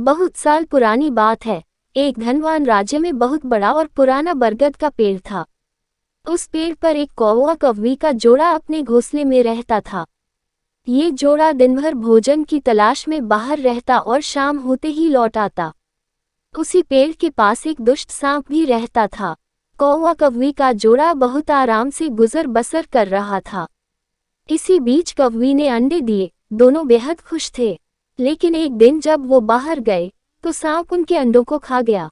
बहुत साल पुरानी बात है। एक धनवान राज्य में बहुत बड़ा और पुराना बरगद का पेड़ था। उस पेड़ पर एक कौवा कौवी का जोड़ा अपने घोंसले में रहता था। ये जोड़ा दिन भर भोजन की तलाश में बाहर रहता और शाम होते ही लौट आता। उसी पेड़ के पास एक दुष्ट सांप भी रहता था। कौवा कौवी का जोड़ा बहुत आराम से गुजर बसर कर रहा था। इसी बीच कौवी ने अंडे दिए। दोनों बेहद खुश थे। लेकिन एक दिन जब वो बाहर गए तो सांप उनके अंडों को खा गया।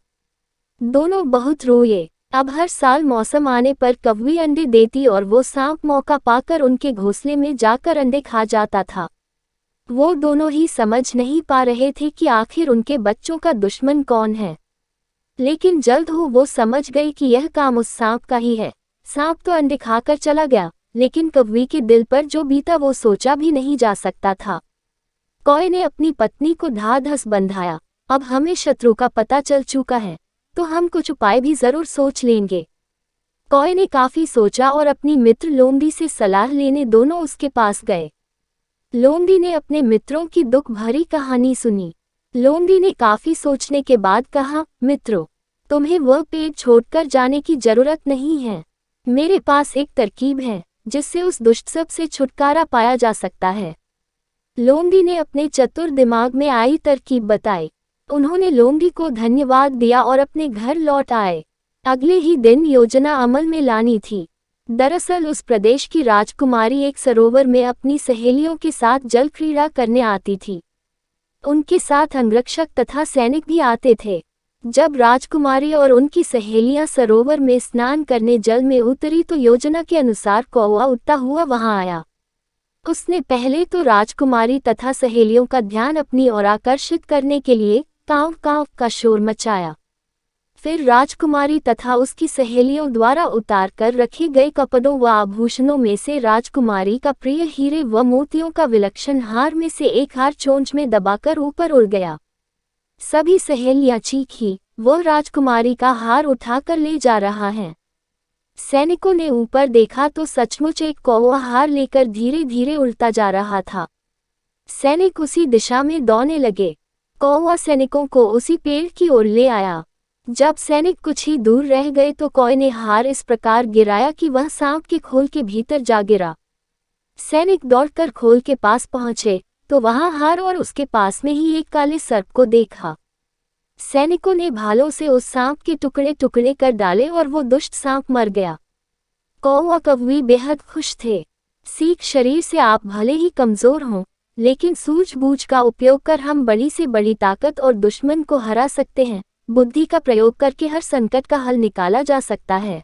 दोनों बहुत रोए। अब हर साल मौसम आने पर कौवी अंडे देती और वो सांप मौका पाकर उनके घोंसले में जाकर अंडे खा जाता था। वो दोनों ही समझ नहीं पा रहे थे कि आखिर उनके बच्चों का दुश्मन कौन है। लेकिन जल्द ही वो समझ गई कि यह काम उस सांप का ही है। सांप तो अंडे खाकर चला गया, लेकिन कौवी के दिल पर जो बीता वो सोचा भी नहीं जा सकता था। कौवे ने अपनी पत्नी को ढाढ़स बंधाया। अब हमें शत्रु का पता चल चुका है, तो हम कुछ उपाय भी जरूर सोच लेंगे। कौवे ने काफी सोचा और अपनी मित्र लोमड़ी से सलाह लेने दोनों उसके पास गए। लोमड़ी ने अपने मित्रों की दुख भरी कहानी सुनी। लोमड़ी ने काफी सोचने के बाद कहा, मित्रों, तुम्हें वह पेड़ छोड़कर जाने की जरूरत नहीं है। मेरे पास एक तरकीब है जिससे उस दुष्ट सब से छुटकारा पाया जा सकता है। लोमड़ी ने अपने चतुर दिमाग में आई तरकीब बताई। उन्होंने लोमड़ी को धन्यवाद दिया और अपने घर लौट आए। अगले ही दिन योजना अमल में लानी थी। दरअसल उस प्रदेश की राजकुमारी एक सरोवर में अपनी सहेलियों के साथ जल क्रीड़ा करने आती थी। उनके साथ अंगरक्षक तथा सैनिक भी आते थे। जब राजकुमारी और उनकी सहेलियां सरोवर में स्नान करने जल में उतरी तो योजना के अनुसार कौवा उड़ता हुआ वहां आया। उसने पहले तो राजकुमारी तथा सहेलियों का ध्यान अपनी ओर आकर्षित करने के लिए कांव कांव का शोर मचाया। फिर राजकुमारी तथा उसकी सहेलियों द्वारा उतार कर रखे गए कपड़ों व आभूषणों में से राजकुमारी का प्रिय हीरे व मोतियों का विलक्षण हार में से एक हार चोंच में दबाकर ऊपर उड़ गया। सभी सहेलियां चीखीं, वो राजकुमारी का हार उठाकर ले जा रहा है। सैनिकों ने ऊपर देखा तो सचमुच एक कौवा हार लेकर धीरे धीरे उड़ता जा रहा था। सैनिक उसी दिशा में दौड़ने लगे। कौवा सैनिकों को उसी पेड़ की ओर ले आया। जब सैनिक कुछ ही दूर रह गए तो कौवे ने हार इस प्रकार गिराया कि वह सांप के खोल के भीतर जा गिरा। सैनिक दौड़कर खोल के पास पहुंचे तो वहां हार और उसके पास में ही एक काले सर्प को देखा। सैनिकों ने भालों से उस सांप के टुकड़े टुकड़े कर डाले और वो दुष्ट सांप मर गया। कौवा कौवी बेहद खुश थे। सीख शरीर से आप भले ही कमजोर हों, लेकिन सूझबूझ का उपयोग कर हम बड़ी से बड़ी ताकत और दुश्मन को हरा सकते हैं। बुद्धि का प्रयोग करके हर संकट का हल निकाला जा सकता है।